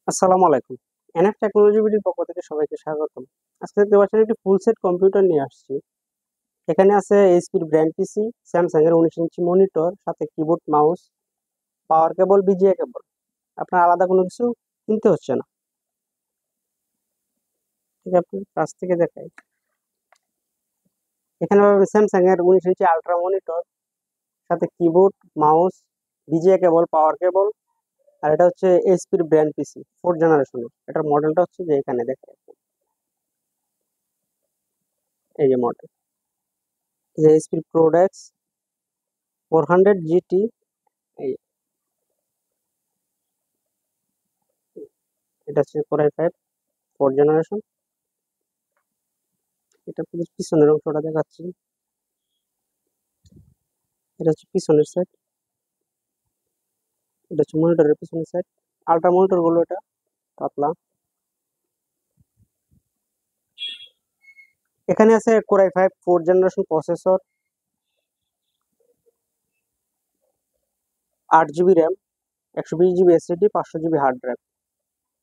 আসসালামু আলাইকুম। NF technology বিডির পক্ষ থেকে সবাইকে স্বাগতম। আজকে দেখতে পাচ্ছেন একটি ফুল সেট কম্পিউটার নিয়ে আসছি। এখানে আছে এইচপির ব্র্যান্ড পিসি, স্যামসাং এর 19 ইঞ্চি মনিটর, সাথে কিবোর্ড, মাউস, পাওয়ার কেবল, বিজিএ কেবল। আপনার আলাদা কোনো কিছু কিনতে হচ্ছে না। ঠিক আছে, কাছ থেকে দেখাই। এখানে পাবেন স্যামসাং এর 19 ইঞ্চি আলট্রা মনিটর, সাথে কিবোর্ড, মাউস, বিজিএ কেবল, পাওয়ার কেবল। আর এটা হচ্ছে এইচপির ব্র্যান্ড পিসি 4th জেনারেশনের। এটার মডেলটা হচ্ছে যে এখানে দেখেন, এই যে মডেল, যে এইচপির প্রোডাক্টস 400 জিটি। এটা হচ্ছে কোরাই 4th জেনারেশন। এটা পিছনের অংশটা দেখাচ্ছি। এটা হচ্ছে পিছনের সাইড, এটা হচ্ছে মনিটরের পিছনের সাইড। আল্ট্রা মনিটর গুলো এটা পাতলা। এখানে আছে Core i 4th generation processor, 8 GB RAM, 120 GB SSD, 500 GB hard drive.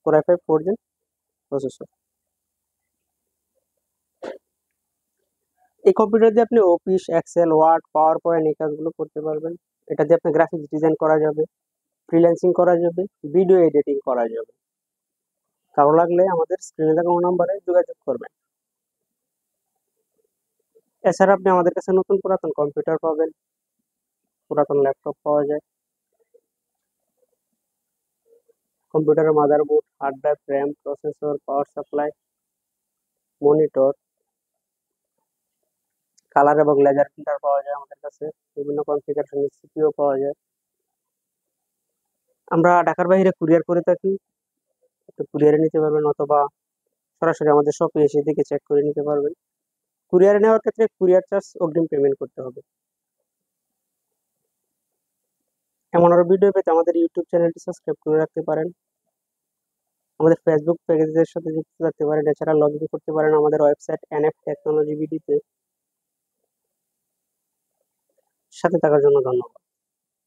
Core i 4th gen processor. এই কম্পিউটার দিয়ে আপনি Office, Excel, Word, PowerPoint এই কাজগুলো করতে পারবেন। এটা দিয়ে আপনি গ্রাফিক্স ডিজাইন করা যাবে, ফ্রিল্যান্সিং করা যাবে, ভিডিও এডিটিং করা যাবে। কারো লাগলে আমাদের স্ক্রিনে দেখানো নাম্বারে যোগাযোগ করবেন। এছাড়া আপনি আমাদের কাছে নতুন পুরাতন কম্পিউটার পাবেন, পুরাতন ল্যাপটপ পাওয়া যায়। কম্পিউটারের motherboard, hard drive, RAM, processor, power supply, monitor, colour এবং লেজার প্রিন্টার পাওয়া যায় আমাদের কাছে। বিভিন্ন কনফিগারেশনের সিপিইউ পাওয়া যায়। আমরা ঢাকার বাইরে কুরিয়ার করে থাকি, একটু কুরিয়ারে নিতে পারবেন, অথবা সরাসরি আমাদের শপে এসে দেখে চেক করে নিতে পারবেন। কুরিয়ারে নেওয়ার ক্ষেত্রে কুরিয়ার চার্জ অগ্রিম পেমেন্ট করতে হবে। এমন আরো ভিডিও পেতে আমাদের ইউটিউব চ্যানেলটি সাবস্ক্রাইব করে রাখতে পারেন। আমাদের ফেসবুক পেজের সাথে যুক্ত থাকতে পারেন। এছাড়া লগ ইন করতে পারেন আমাদের ওয়েবসাইট এনএফ টেকনোলজি বিডিতে। সাথে থাকার জন্য ধন্যবাদ।